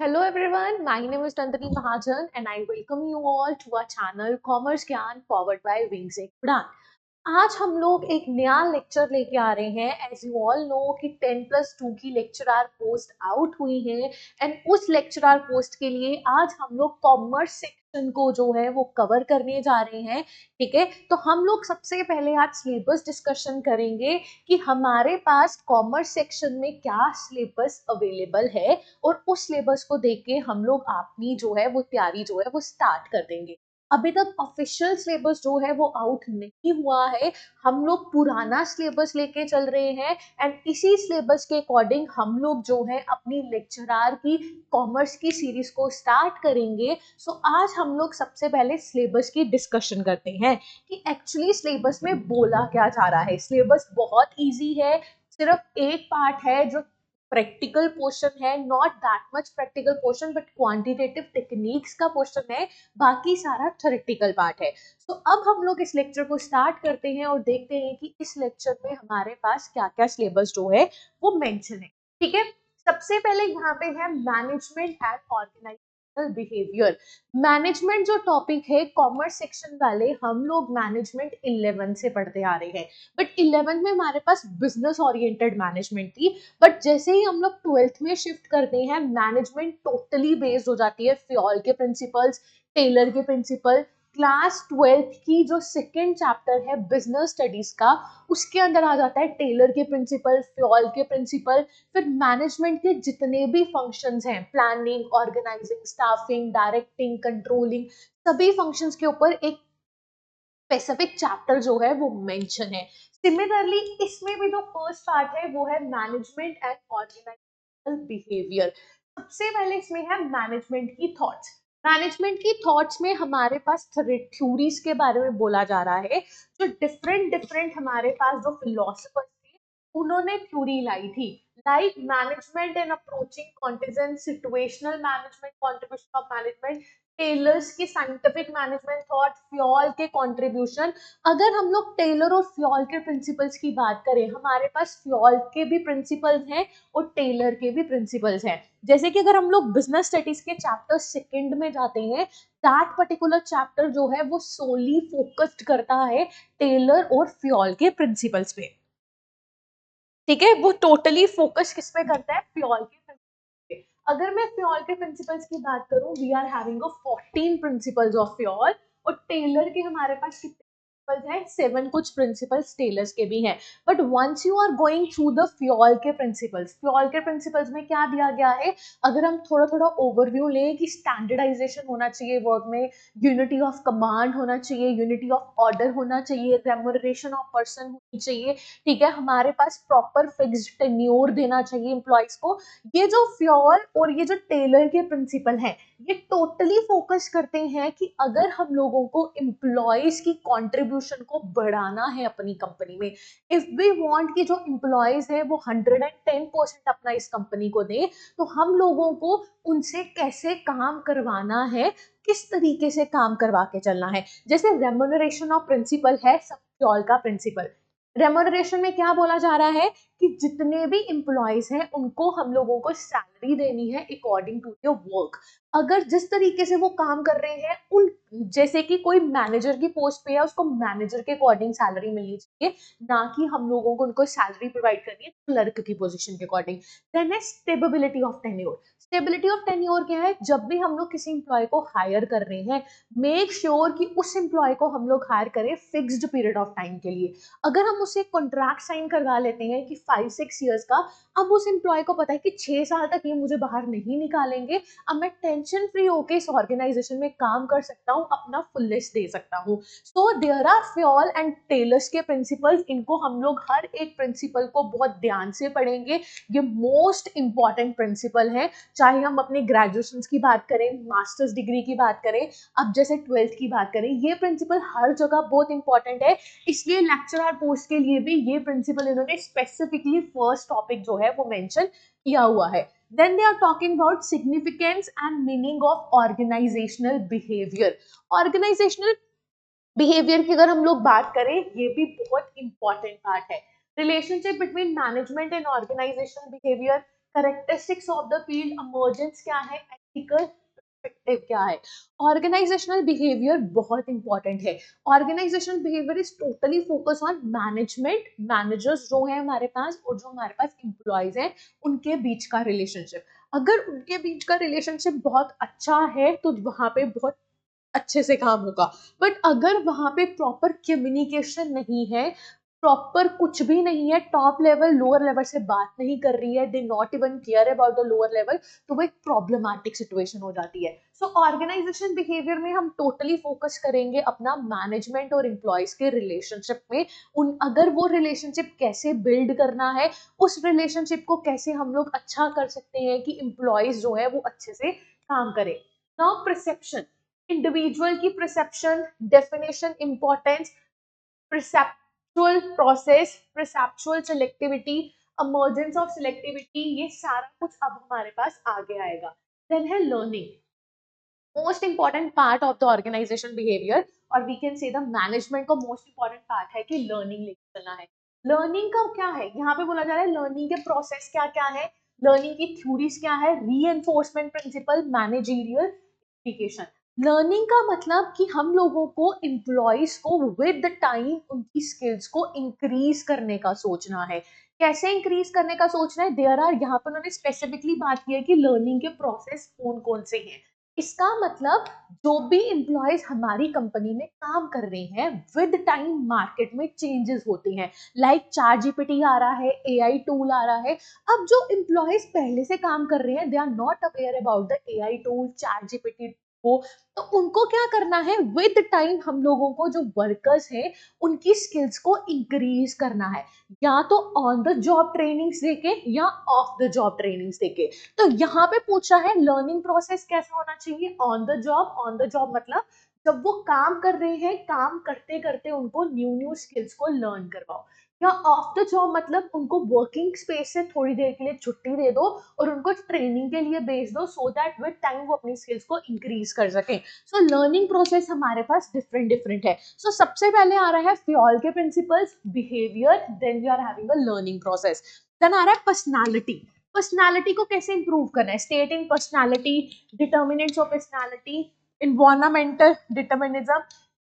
Hello everyone, my name is Nandini Mahajan and I welcome you all to our channel Commerce Gyan powered by Wings एक उड़ान। आज हम लोग एक नया लेक्चर लेके आ रहे हैं। एज यू ऑल नो कि 10+2 की लेक्चरर पोस्ट आउट हुई है एंड उस लेक्चरर पोस्ट के लिए आज हम लोग कॉमर्स सेक्शन को जो है वो कवर करने जा रहे हैं। ठीक है, तो हम लोग सबसे पहले आज सिलेबस डिस्कशन करेंगे कि हमारे पास कॉमर्स सेक्शन में क्या सिलेबस अवेलेबल है और उस सिलेबस को देख के हम लोग अपनी जो है वो तैयारी जो है वो स्टार्ट कर देंगे। अभी तक ऑफिशियल सिलेबस जो है वो आउट नहीं हुआ है, हम लोग पुराना सिलेबस लेके चल रहे हैं एंड इसी सिलेबस के अकॉर्डिंग हम लोग जो है अपनी लेक्चरर की कॉमर्स की सीरीज को स्टार्ट करेंगे। सो आज हम लोग सबसे पहले सिलेबस की डिस्कशन करते हैं कि एक्चुअली सिलेबस में बोला क्या जा रहा है। सिलेबस बहुत ईजी है, सिर्फ एक पार्ट है जो प्रैक्टिकल पोर्शन है, not that much practical portion but quantitative techniques का पोर्शन है, बाकी सारा थ्योरेटिकल पार्ट है। तो अब हम लोग इस लेक्चर को स्टार्ट करते हैं और देखते हैं कि इस लेक्चर में हमारे पास क्या क्या सिलेबस जो है वो मेंशन है। ठीक है, सबसे पहले यहाँ पे है management and organizational behaviour. Management जो टॉपिक है कॉमर्स सेक्शन वाले हम लोग मैनेजमेंट 11 से पढ़ते आ रहे हैं, बट 11 में हमारे पास बिजनेस ओरिएंटेड मैनेजमेंट थी। बट जैसे ही हम लोग 12th में शिफ्ट करते हैं मैनेजमेंट टोटली बेस्ड हो जाती है फ्योल के प्रिंसिपल्स, टेलर के प्रिंसिपल। क्लास 12th की जो सेकेंड चैप्टर है बिजनेस स्टडीज का, उसके अंदर आ जाता है टेलर के प्रिंसिपल, फ्योल के प्रिंसिपल, फिर मैनेजमेंट के जितने भी फंक्शंस हैं, planning, organizing, staffing, directing, controlling, सभी फंक्शंस के ऊपर एक स्पेसिफिक चैप्टर जो है वो मेंशन है। सिमिलरली इसमें भी जो फर्स्ट पार्ट है वो है मैनेजमेंट एंड ऑर्गेनाइजेशनल बिहेवियर। सबसे पहले इसमें है मैनेजमेंट की थॉट्स। मैनेजमेंट की थॉट्स में हमारे पास थ्योरीज के बारे में बोला जा रहा है। जो डिफरेंट डिफरेंट हमारे पास जो फिलोसफर्स थे उन्होंने थ्योरी लाई थी, like management and approaching contingent, situational management, contribution of management, Taylor's की साइंटिफिक मैनेजमेंट थॉट, फ्योल के कंट्रीब्यूशन। अगर हम लोग टेलर और फ्योल के प्रिंसिपल्स की बात करें, हमारे पास फ्योल के भी प्रिंसिपल्स हैं और टेलर के भी प्रिंसिपल्स हैं। जैसे कि अगर हम लोग बिजनेस स्टडीज के चैप्टर सेकंड में जाते हैं, दैट पर्टिकुलर चैप्टर जो है वो सोली फोकस्ड करता है टेलर और फ्योल के प्रिंसिपल्स पे। ठीक है, वो टोटली फोकस किस पे करता है, फ्योल के प्रिंसिपल पे। अगर मैं फ्योल के प्रिंसिपल्स की बात करूं, we are having 14 principles of Fayol और टेलर के हमारे पास कितने प्रिंसिपल्स हैं, 7 कुछ प्रिंसिपल्स टेलर्स के भी हैं। But once you are going through the Fayol के प्रिंसिपल्स में क्या दिया गया है, अगर हम थोड़ा थोड़ा ओवरव्यू लें कि स्टैंडर्डाइजेशन होना चाहिए वर्क में, यूनिटी ऑफ कमांड होना चाहिए, यूनिटी ऑफ ऑर्डर होना चाहिए, रेम्यूनरेशन ऑफ पर्सन होनी चाहिए। ठीक है, हमारे पास प्रॉपर फिक्स्ड टेन्योर देना चाहिए एम्प्लॉयज को। ये जो फ्योल और ये जो टेलर के प्रिंसिपल हैं, ये टोटली फोकस करते हैं कि अगर हम लोगों को एम्प्लॉयज की कंट्रीब्यूशन को बढ़ाना है अपनी कंपनी में, इफ वी वांट कि जो एम्प्लॉयज है वो 110% अपना इस कंपनी को दे, तो हम लोगों को उनसे कैसे काम करवाना है, किस तरीके से काम करवा के चलना है। जैसे रेम्यूनरेशन ऑफ प्रिंसिपल है सब फ्योल का प्रिंसिपल। रेम्यूनरेशन में क्या बोला जा रहा है कि जितने भी एम्प्लॉयज हैं उनको हम लोगों को सैलरी देनी है अकॉर्डिंग टू देयर वर्क। अगर जिस तरीके से वो काम कर रहे हैं उन, जैसे कि कोई मैनेजर की पोस्ट पे है उसको मैनेजर के अकॉर्डिंग सैलरी मिलनी चाहिए, ना कि हम लोगों को उनको सैलरी प्रोवाइड करनी है क्लर्क की पोजीशन के अकॉर्डिंग। देन है stability of tenure. Stability of tenure क्या है, जब भी हम लोग किसी एम्प्लॉय को हायर कर रहे हैं, मेक श्योर कि उस एम्प्लॉय को हम लोग हायर करें फिक्स्ड पीरियड ऑफ टाइम के लिए। अगर हम उसे कॉन्ट्रैक्ट साइन करवा लेते हैं कि 5-6 ईयर्स का, अब उस एम्प्लॉय को पता है कि 6 साल तक ये मुझे बाहर नहीं निकालेंगे, अब मैं टेंशन फ्री होकर इस ऑर्गेनाइजेशन में काम कर सकता हूँ, अपना फुलेस्ट दे सकता हूँ। So there are Fayol and Taylor's के प्रिंसिपल्स, इनको हम लोग हर एक प्रिंसिपल को बहुत ध्यान से पढ़ेंगे। ये मोस्ट इंपॉर्टेंट प्रिंसिपल है, चाहे हम अपने ग्रेजुएशन की बात करें, मास्टर्स डिग्री की बात करें, अब जैसे 12th की बात करें, ये प्रिंसिपल हर जगह बहुत इंपॉर्टेंट है। इसलिए लेक्चरर पोस्ट के लिए भी ये प्रिंसिपल इन्होंने स्पेसिफिकली फर्स्ट टॉपिक जो है वो मेंशन किया हुआ है। Then they are talking about significance and meaning of organizational behavior. Organizational behaviour की अगर हम लोग बात करें, ये भी बहुत इंपॉर्टेंट पार्ट है। Relationship between management and organizational behaviour, characteristics of the field, emergence क्या है, एथिकल पर्सपेक्टिव क्या है। ऑर्गेनाइजेशनल बिहेवियर बहुत इंपॉर्टेंट है। Organizational behaviour is totally focus on management, managers जो है हमारे पास और जो हमारे पास एम्प्लॉयज हैं उनके बीच का रिलेशनशिप। अगर उनके बीच का रिलेशनशिप बहुत अच्छा है तो वहां पे बहुत अच्छे से काम होगा। बट अगर वहां पे प्रॉपर कम्युनिकेशन नहीं है, प्रॉपर कुछ भी नहीं है, टॉप लेवल लोअर लेवल से बात नहीं कर रही है, they not even care about the lower level, तो वो एक प्रॉब्लमैटिक सिचुएशन हो जाती है। सो ऑर्गेनाइजेशन बिहेवियर में हम टोटली फोकस करेंगे अपना मैनेजमेंट और एम्प्लॉयज के रिलेशनशिप में। उन अगर वो रिलेशनशिप कैसे बिल्ड करना है, उस रिलेशनशिप को कैसे हम लोग अच्छा कर सकते हैं कि एम्प्लॉयज जो है वो अच्छे से काम करें। नाउ परसेप्शन, इंडिविजुअल की perception, definition, importance, perceptual process, perceptual selectivity, emergence of selectivity, ये सारा कुछ अब हमारे पास आगे आएगा। देन है learning, most important part of the organisation behaviour, और we can say the management का मोस्ट इंपॉर्टेंट पार्ट है कि लर्निंग लेकर चलना है। लर्निंग का क्या है, यहाँ पे बोला जा रहा है लर्निंग के प्रोसेस क्या क्या है, लर्निंग की थ्योरीज क्या है, रीएनफोर्समेंट प्रिंसिपल, मैनेजरियल एप्लीकेशन। लर्निंग का मतलब कि हम लोगों को एम्प्लॉयज को विद द टाइम उनकी स्किल्स को इंक्रीज करने का सोचना है। कैसे इंक्रीज करने का सोचना है, देयर आर, यहाँ पर उन्होंने स्पेसिफिकली बात की है कि लर्निंग के प्रोसेस कौन कौन से हैं। इसका मतलब जो भी एम्प्लॉयज हमारी कंपनी में काम कर रहे हैं, विद टाइम मार्केट में चेंजेस होते हैं। लाइक चार जीपीटी आ रहा है, एआई टूल आ रहा है। अब जो एम्प्लॉयज पहले से काम कर रहे हैं, they are not aware about the AI tool, ChatGPT को, तो उनको क्या करना है, विद टाइम हम लोगों को जो वर्कर्स हैं उनकी स्किल्स को इंक्रीज करना है, या तो ऑन द जॉब ट्रेनिंग्स देके या ऑफ द जॉब ट्रेनिंग्स देके। तो यहाँ पे पूछा है लर्निंग प्रोसेस कैसा होना चाहिए, on the job. On the job मतलब जब वो काम कर रहे हैं, काम करते करते उनको न्यू न्यू स्किल्स को लर्न करवाओ। या ऑफ द जॉब मतलब उनको वर्किंग स्पेस से थोड़ी देर के लिए छुट्टी दे दो और उनको ट्रेनिंग के लिए भेज दो, सो दैट विद टाइम वो अपनी स्किल्स को इंक्रीज कर सकें। सो लर्निंग प्रोसेस हमारे पास डिफरेंट डिफरेंट है। सो सबसे पहले आ रहा है फ्योल के principles, behaviour, then you are having a learning process. Then आ रहा है पर्सनालिटी। पर्सनालिटी को कैसे इंप्रूव करना है, state in personality, determinants of personality, environmental determinism,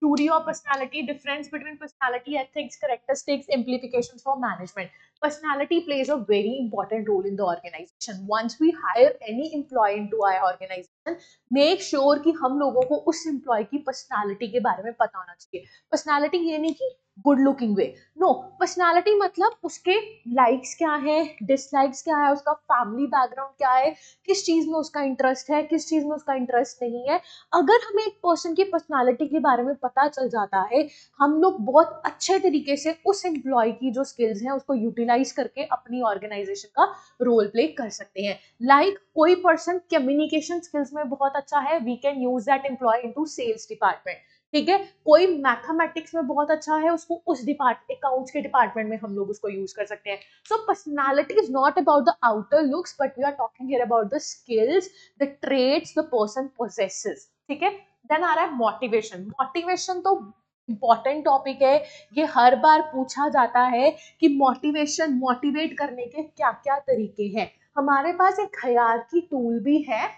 theory of personality, difference between personality, ethics, characteristics, implications for management. Personality plays a very important role in the organization. Once we hire any employee into our organization, make sure कि हम लोगों को उस employee की personality के बारे में पता होना चाहिए। personality ये नहीं कि गुड लुकिंग वे, नो, पर्सनालिटी मतलब उसके लाइक्स क्या है, डिसलाइक्स क्या है, उसका फैमिली बैकग्राउंड क्या है, किस चीज में उसका इंटरेस्ट है, किस चीज में उसका इंटरेस्ट नहीं है। अगर हमें एक पर्सन की पर्सनालिटी के बारे में पता चल जाता है, हम लोग बहुत अच्छे तरीके से उस एम्प्लॉय की जो स्किल्स हैं उसको यूटिलाइज करके अपनी ऑर्गेनाइजेशन का रोल प्ले कर सकते हैं। लाइक कोई पर्सन कम्युनिकेशन स्किल्स में बहुत अच्छा है, we can use that employee into sales department. ठीक है, कोई मैथमेटिक्स में बहुत अच्छा है, उसको उस अकाउंट्स के डिपार्टमेंट में हम लोग उसको यूज कर सकते हैं। So personality is not about the outer looks, but we are talking here about the skills, the trades the person possesses. ठीक है, देन आ रहा है मोटिवेशन। मोटिवेशन तो इंपॉर्टेंट टॉपिक है, ये हर बार पूछा जाता है कि मोटिवेशन, मोटिवेट करने के क्या क्या तरीके हैं। हमारे पास एक हायरार्की टूल भी है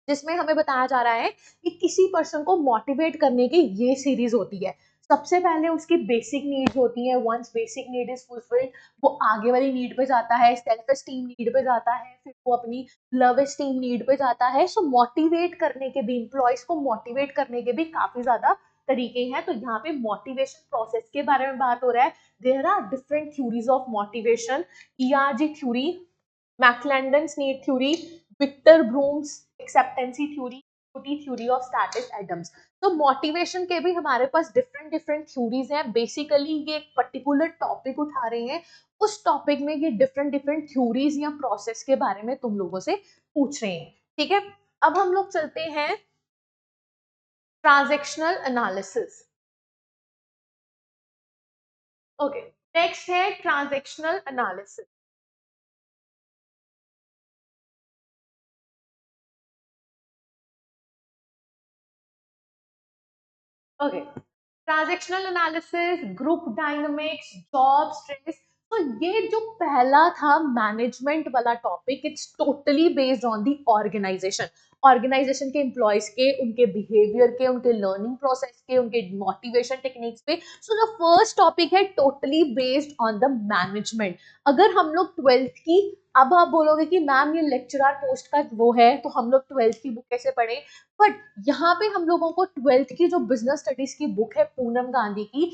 जिसमें हमें बताया जा रहा है कि किसी पर्सन को मोटिवेट करने की ये सीरीज होती है। सबसे पहले उसकी बेसिक नीड्स होती है, once basic need is fulfilled, वो आगे वाली नीड पे जाता है, सेल्फ एस्टीम नीड पे जाता है, फिर वो अपनी लव एस्टीम नीड पे जाता है। सो मोटिवेट करने के भी, एम्प्लॉयज को मोटिवेट करने के भी काफी ज्यादा तरीके हैं। तो यहाँ पे मोटिवेशन प्रोसेस के बारे में बात हो रहा है। There are different theories of motivation, ERG theory, McClelland's need theory, Victor Vroom's expectancy theory, theory of status Adams. तो मोटिवेशन के भी हमारे पास डिफरेंट डिफरेंट थ्योरीज हैं। बेसिकली ये एक पर्टिकुलर टॉपिक उठा रहे हैं, उस टॉपिक में ये डिफरेंट डिफरेंट थ्योरीज या प्रोसेस के बारे में तुम लोगों से पूछ रहे हैं। ठीक है, अब हम लोग चलते हैं ट्रांजैक्शनल एनालिसिस। ओके, नेक्स्ट है transactional analysis. Okay, transactional analysis, group dynamics, job stress. तो ये जो पहला था मैनेजमेंट वाला topic, it's totally based on the organization. Organization के एम्प्लॉयज के, उनके बिहेवियर के, उनके लर्निंग प्रोसेस के, उनके मोटिवेशन टेक्निक्स पे। सो जो फर्स्ट टॉपिक है totally based on the management. अगर हम लोग ट्वेल्थ की, अब आप बोलोगे कि मैम ये लेक्चरर पोस्ट का वो है तो हम लोग ट्वेल्थ की बुक कैसे पढ़े, बट यहाँ पे हम लोगों को ट्वेल्थ की जो बिजनेस स्टडीज की बुक है पूनम गांधी की,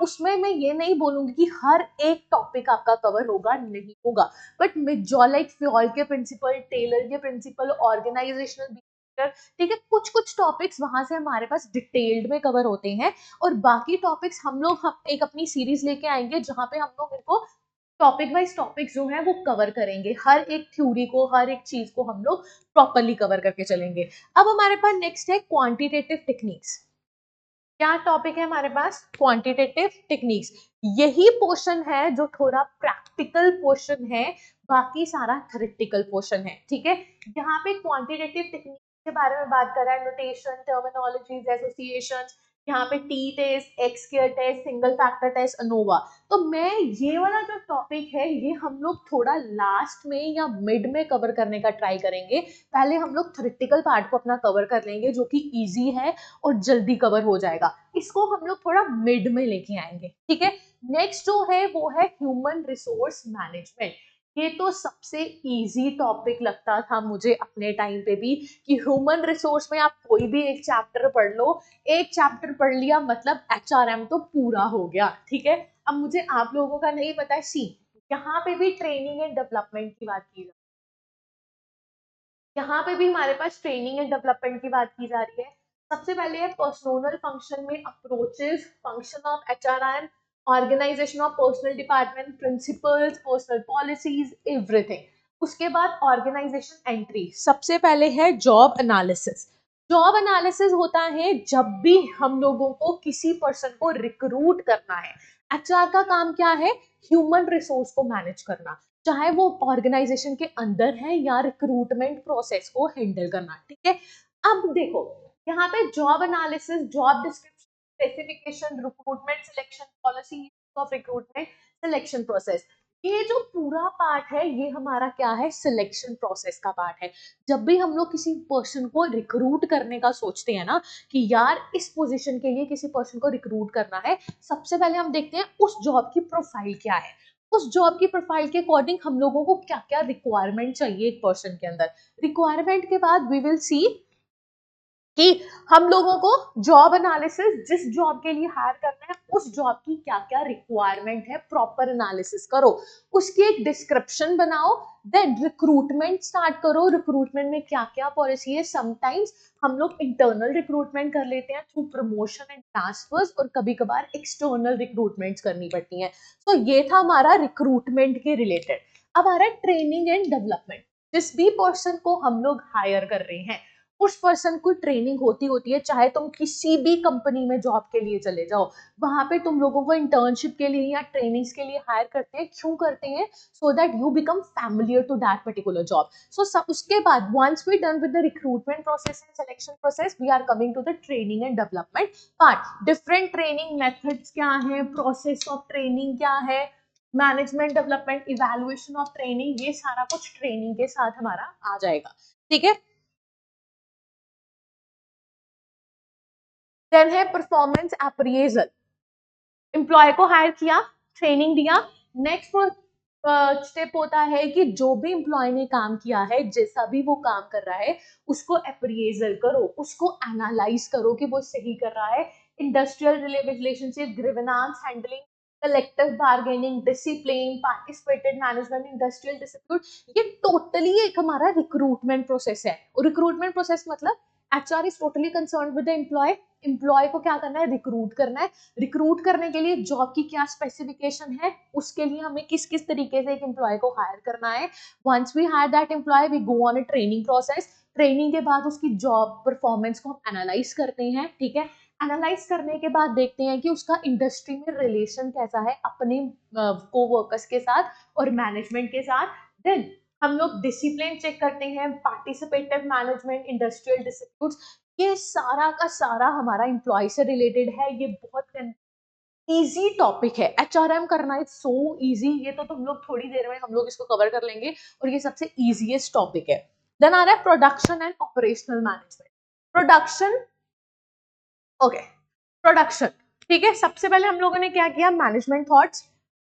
उसमें मैं ये नहीं बोलूंगी कि हर एक टॉपिक आपका कवर होगा, नहीं होगा, बट लाइक फ्योल के प्रिंसिपल, टेलर के प्रिंसिपल, ऑर्गेनाइजेशनल बिहेवियर, ठीक है, कुछ कुछ टॉपिक्स वहां से हमारे पास डिटेल्ड में कवर होते हैं। और बाकी टॉपिक्स हम एक अपनी सीरीज लेके आएंगे जहां पे हम लोग इनको टॉपिक वाइज टॉपिक जो है वो कवर करेंगे, हर एक थ्योरी को, हर एक चीज को हम लोग प्रॉपरली कवर करके चलेंगे। अब हमारे पास नेक्स्ट है क्वांटिटेटिव टेक्निक्स। क्या टॉपिक है हमारे पास? Quantitative techniques. यही पोर्शन है जो थोड़ा प्रैक्टिकल पोर्शन है, बाकी सारा थ्योरेटिकल पोर्शन है, ठीक है। यहाँ पे क्वांटिटेटिव टेक्निक के बारे में बात कर रहा है, नोटेशन, टर्मिनोलॉजीज, एसोसिएशंस, यहाँ पे T test, X square test, single factor test, ANOVA. तो मैं ये वाला जो टॉपिक है ये हम लोग थोड़ा लास्ट में या मिड में कवर करने का ट्राई करेंगे। पहले हम लोग थ्योरेटिकल पार्ट को अपना कवर कर लेंगे जो कि इजी है और जल्दी कवर हो जाएगा, इसको हम लोग थोड़ा मिड में लेके आएंगे, ठीक है। नेक्स्ट जो है वो है ह्यूमन रिसोर्स मैनेजमेंट। ये तो सबसे इजी टॉपिक लगता था मुझे अपने टाइम पे भी, कि ह्यूमन रिसोर्स में आप कोई भी एक चैप्टर पढ़ लो, एक चैप्टर पढ़ लिया मतलब एचआरएम तो पूरा हो गया, ठीक है। अब मुझे आप लोगों का नहीं पता है, सी यहाँ पे भी ट्रेनिंग एंड डेवलपमेंट की बात की, यहाँ पे भी हमारे पास ट्रेनिंग एंड डेवलपमेंट की बात की जा रही है। सबसे पहले है पर्सनल फंक्शन में approaches, function of HRM, organization of personnel department, principles, personnel policies, everything. उसके बाद ऑर्गेनाइजेशन एंट्री, सबसे पहले है जॉब एनालिसिस। जॉब एनालिसिस होता है जब भी हम लोगों को किसी पर्सन को रिक्रूट करना है। एचआर का काम क्या है? ह्यूमन रिसोर्स को मैनेज करना, चाहे वो ऑर्गेनाइजेशन के अंदर है या रिक्रूटमेंट प्रोसेस को हैंडल करना, ठीक है। अब देखो यहाँ पे job analysis, job description, specification, recruitment selection policy of recruitment, selection process, ये जो पूरा पार्ट है ये हमारा क्या है? सिलेक्शन प्रोसेस का पार्ट है। जब भी हम लोग किसी पर्सन को रिक्रूट करने का सोचते हैं ना, कि यार इस पोजीशन के लिए किसी पर्सन को रिक्रूट करना है, सबसे पहले हम देखते हैं उस जॉब की प्रोफाइल क्या है, उस जॉब की प्रोफाइल के अकॉर्डिंग हम लोगों को क्या क्या रिक्वायरमेंट चाहिए एक पर्सन के अंदर। रिक्वायरमेंट के बाद वी विल सी कि हम लोगों को जॉब एनालिसिस, जिस जॉब के लिए हायर करना है उस जॉब की क्या क्या रिक्वायरमेंट है, प्रॉपर एनालिसिस करो, उसकी एक डिस्क्रिप्शन बनाओ, देन रिक्रूटमेंट स्टार्ट करो। रिक्रूटमेंट में क्या क्या पॉलिसी है, समटाइम्स हम लोग इंटरनल रिक्रूटमेंट कर लेते हैं थ्रू प्रमोशन एंड ट्रांसफर्स, और कभी कभार एक्सटर्नल रिक्रूटमेंट्स करनी पड़ती हैं। तो ये था हमारा रिक्रूटमेंट के रिलेटेड। अब आ रहा है ट्रेनिंग एंड डेवलपमेंट। जिस भी पर्सन को हम लोग हायर कर रहे हैं उस पर्सन को ट्रेनिंग होती होती है, चाहे तुम किसी भी कंपनी में जॉब के लिए चले जाओ, वहां पे तुम लोगों को इंटर्नशिप के लिए या ट्रेनिंग्स के लिए हायर करते हैं, क्यों करते हैं? So that you become familiar to that particular job. So उसके बाद once we done with the recruitment process and selection process, we are coming to the training and development part. Different training methods क्या है, process of training क्या है, management development, evaluation of training, ये सारा कुछ training के साथ हमारा आ जाएगा, ठीक है। देन है परफॉर्मेंस अप्रेजल। एम्प्लॉय को हायर किया, ट्रेनिंग दिया, नेक्स्ट स्टेप होता है कि जो भी एम्प्लॉय ने काम किया है, जैसा भी वो काम कर रहा है, उसको अप्रेजल करो, उसको एनालाइज करो कि वो सही कर रहा है। Industrial relationship, grievance handling, collective bargaining, discipline, participated management, industrial dispute, ये टोटली एक हमारा रिक्रूटमेंट प्रोसेस है। और रिक्रूटमेंट प्रोसेस मतलब HR is totally concern with the employee. Employee को क्या करना है? रिक्रूट करना है। रिक्रूट करने के लिए जॉब की क्या स्पेसिफिकेशन है, उसके लिए हमें किस किस तरीके से एक एम्प्लॉय को हायर करना है। Once we hire that employee, we go on a training process. Training के बाद उसकी जॉब परफॉर्मेंस को हम एनालाइज करते हैं, ठीक है। एनालाइज करने के बाद देखते हैं कि उसका इंडस्ट्री में रिलेशन कैसा है अपने को वर्कर्स के साथ और मैनेजमेंट के साथ। देन हम लोग डिसिप्लिन चेक करते हैं, पार्टिसिपेटिव मैनेजमेंट, इंडस्ट्रियल डिस्प्यूट्स, ये सारा का सारा हमारा एम्प्लॉय से रिलेटेड है। ये बहुत इजी टॉपिक है, एचआरएम करना इज सो इजी, ये तो तुम लोग थोड़ी देर में हम लोग इसको कवर कर लेंगे और ये सबसे इजीएस्ट टॉपिक है। देन आ रहा है production and operational management. Production, okay, production, ठीक है। सबसे पहले हम लोगों ने क्या किया, मैनेजमेंट थॉट्स,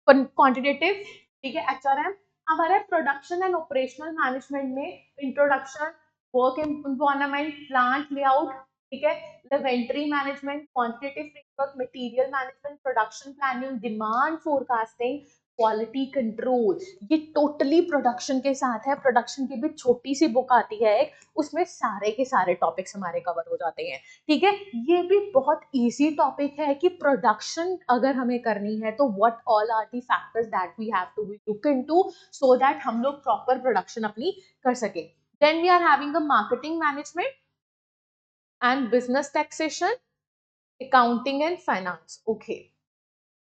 क्वांटिटेटिव, ठीक है, एचआरएम। अब आ रहा है प्रोडक्शन एंड ऑपरेशनल मैनेजमेंट में introduction, work environment, plant layout, ठीक है, inventory management, quantitative framework, material management, production planning, demand forecasting, quality control, ये टोटली प्रोडक्शन के साथ है। प्रोडक्शन की भी छोटी सी बुक आती है एक, उसमें सारे के सारे टॉपिक्स हमारे कवर हो जाते हैं, ठीक है। ये भी बहुत इजी टॉपिक है कि प्रोडक्शन अगर हमें करनी है तो what all are the factors that we have to look into so that हम लोग प्रॉपर प्रोडक्शन अपनी कर सके। Then we are having a marketing management and business taxation, accounting and finance, okay.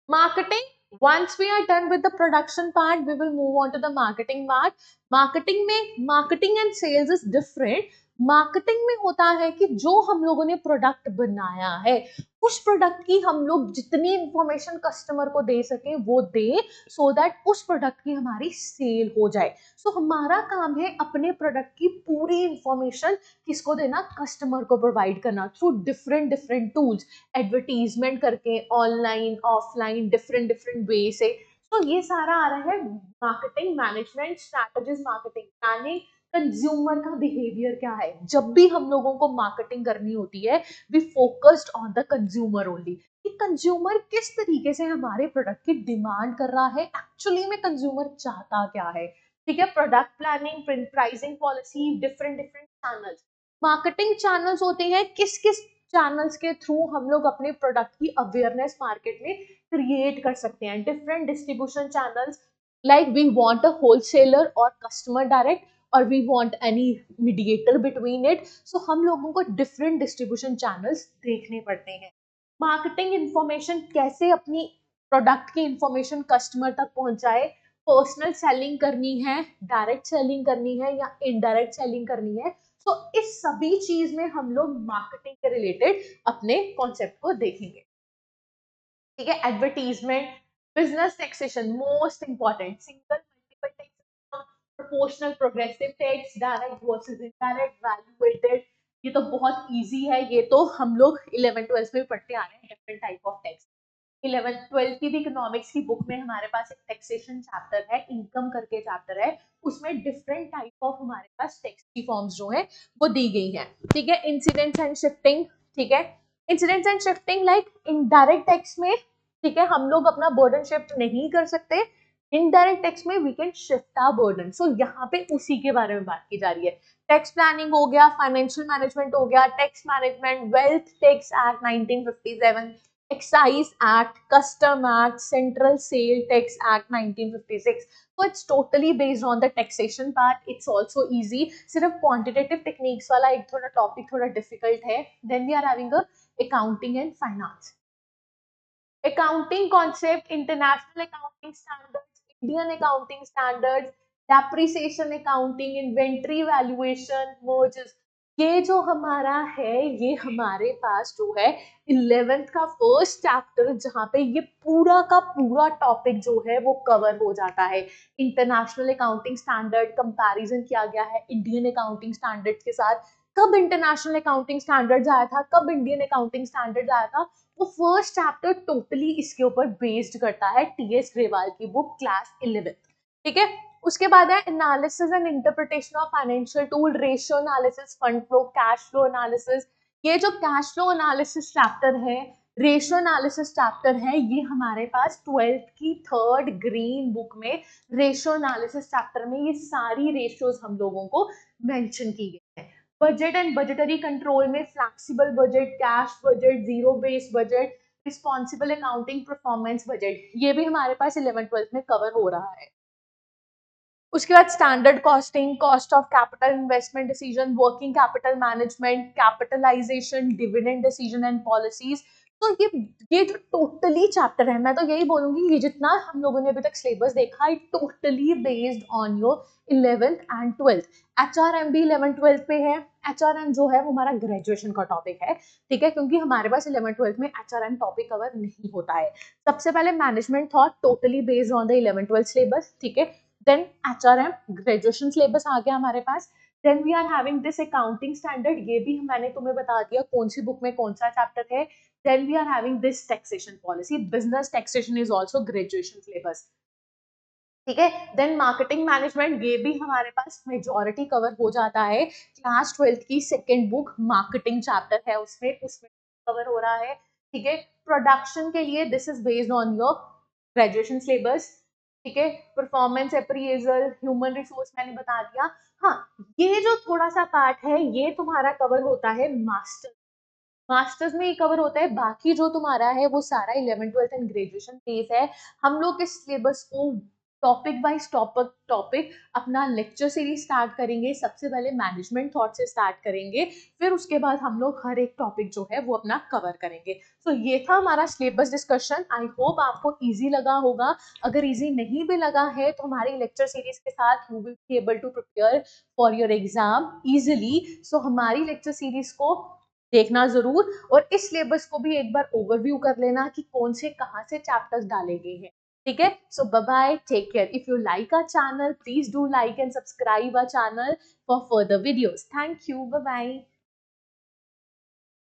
Marketing, once we are done with the production part, we will move on to the marketing part. Marketing में marketing and sales is different. Marketing में होता है कि जो हम लोगों ने product बनाया है उस प्रोडक्ट की हम लोग जितनी इंफॉर्मेशन कस्टमर को दे सके वो दे, सो दैट उस प्रोडक्ट की हमारी सेल हो जाए। सो हमारा काम है अपने प्रोडक्ट की पूरी इंफॉर्मेशन किसको देना, कस्टमर को प्रोवाइड करना through different different tools, advertisement करके, online offline different different way से। तो ये सारा आ रहा है marketing management, strategies, marketing planning, consumer का बिहेवियर क्या है। जब भी हम लोगों को मार्केटिंग करनी होती है we focused on the consumer only, कि कंज्यूमर किस तरीके से हमारे प्रोडक्ट की डिमांड कर रहा है, एक्चुअली में कंज्यूमर चाहता क्या है, ठीक है। Product planning, pricing policy, different different channels, marketing channels होते हैं, किस किस चैनल्स के थ्रू हम लोग अपने प्रोडक्ट की अवेयरनेस मार्केट में क्रिएट कर सकते हैं। Different distribution channels, like we want a wholesaler और कस्टमर डायरेक्ट, और we want any mediator between it, so हम लोगों को डिफरेंट डिस्ट्रीब्यूशन चैनल्स देखने पड़ते हैं। मार्केटिंग इंफॉर्मेशन, कैसे अपनी प्रोडक्ट की इंफॉर्मेशन कस्टमर तक पहुंचाए, पर्सनल सेलिंग करनी है, डायरेक्ट सेलिंग करनी है या इनडायरेक्ट सेलिंग करनी है। तो इस सभी चीज में हम लोग मार्केटिंग के रिलेटेड अपने कॉन्सेप्ट को देखेंगे, ठीक है। Advertisement, business taxation, most important, single multiple tax, proportional progressive tax, direct versus indirect, value, ये तो बहुत इजी है, ये तो हम लोग 11 12 में भी पढ़ते आ रहे हैं, डिफरेंट टाइप ऑफ टैक्स। 11 12 की भी इकोनॉमिक्स की बुक में हमारे पास एक टैक्सेशन चैप्टर है, इनकम करके चैप्टर है, उसमें डिफरेंट टाइप ऑफ हमारे पास टैक्स की फॉर्म्स जो है वो दी गई है, ठीक है। इंसिडेंट्स एंड शिफ्टिंग, ठीक है, incidents and shifting, like indirect tax में, ठीक है, हम लोग अपना बर्डन शिफ्ट नहीं कर सकते, इनडायरेक्ट टैक्स में we can shift our burden, so यहाँ पे उसी के बारे में बात की जा रही है। टैक्स प्लानिंग हो गया, फाइनेंशियल मैनेजमेंट हो गया, tax management, wealth tax act 1957, excise act, custom act, central sale tax act 1956। So it's totally based on the taxation part. It's also easy. सिर्फ quantitative techniques वाला एक थोड़ा टॉपिक थोड़ा difficult है। Then we are having a accounting and finance. Accounting concept, international accounting standards, Indian accounting standards, depreciation accounting, inventory valuation, mergers, ये जो हमारा है ये हमारे पास जो है 11th का फर्स्ट चैप्टर, जहाँ पे ये पूरा का पूरा टॉपिक जो है वो कवर हो जाता है। इंटरनेशनल अकाउंटिंग स्टैंडर्ड कंपैरिजन किया गया है इंडियन अकाउंटिंग स्टैंडर्ड के साथ, कब इंटरनेशनल अकाउंटिंग स्टैंडर्ड्स आया था, कब इंडियन अकाउंटिंग स्टैंडर्ड्स आया था, वो फर्स्ट चैप्टर टोटली इसके ऊपर बेस्ड करता है, टीएस ग्रेवाल की बुक क्लास 11, ठीक है। उसके बाद है analysis and interpretation of financial tool, ratio analysis, fund flow, cash flow analysis. ये जो कैश फ्लो एनालिसिस चैप्टर है, रेशियो एनालिसिस चैप्टर है, ये हमारे पास 12th की थर्ड ग्रीन बुक में रेशियो एनालिसिस चैप्टर में ये सारी रेशियोज हम लोगों को मेंशन की गई है। बजट एंड बजटरी कंट्रोल में flexible budget, cash budget, zero based budget, responsible accounting, performance budget, ये भी हमारे पास 11 12 में कवर हो रहा है। उसके बाद standard costing, cost of capital investment decision, working capital management, capitalisation, dividend decision and policies, तो ये जो टोटली चैप्टर है, मैं तो यही बोलूंगी, ये जितना हम लोगों ने अभी तक सिलेबस देखा है totally based on your 11th and 12th। HRM भी 11th 12th पे है। HRM जो है वो हमारा ग्रेजुएशन का टॉपिक है, ठीक है, क्योंकि हमारे पास 11th 12th में HRM टॉपिक कवर नहीं होता है। सबसे पहले management thought totally based on the 11th 12th syllabus, ठीक है। देन HRM ग्रेजुएशन सिलेबस आ गया हमारे पास। Then we are having this accounting standard, ये भी मैंने तुम्हें बता दिया कौन सी बुक में कौन सा चैप्टर है। Then we are having this taxation policy. Business taxation is also graduation syllabus. ठीक है। देन मार्केटिंग मैनेजमेंट, ये भी हमारे पास मेजॉरिटी कवर हो जाता है। क्लास 12th की सेकेंड बुक मार्केटिंग चैप्टर है, उसमें उसमें कवर हो रहा है, ठीक है। प्रोडक्शन के लिए this is based on your graduation syllabus, ठीक है। परफॉर्मेंस अप्रेजल, ह्यूमन रिसोर्स मैंने बता दिया। हाँ, ये जो थोड़ा सा पार्ट है ये तुम्हारा कवर होता है मास्टर्स में ही कवर होता है। बाकी जो तुम्हारा है वो सारा 11th 12th and graduation phase है। हम लोग इस सिलेबस को टॉपिक वाइज टॉपिक अपना लेक्चर सीरीज स्टार्ट करेंगे। सबसे पहले मैनेजमेंट थॉट से स्टार्ट करेंगे, फिर उसके बाद हम लोग हर एक टॉपिक जो है वो अपना कवर करेंगे। तो ये था हमारा सिलेबस डिस्कशन। आई होप आपको इजी लगा होगा। अगर इजी नहीं भी लगा है तो हमारी लेक्चर सीरीज के साथ you will be able to prepare for your exam easily. So हमारी लेक्चर सीरीज को देखना जरूर, और इस सिलेबस को भी एक बार ओवरव्यू कर लेना कि कौन से कहाँ से चैप्टर्स डाले गए हैं, ठीक है। So bye bye, take care. If you like our channel please do like and subscribe our channel for further videos. Thank you, bye bye.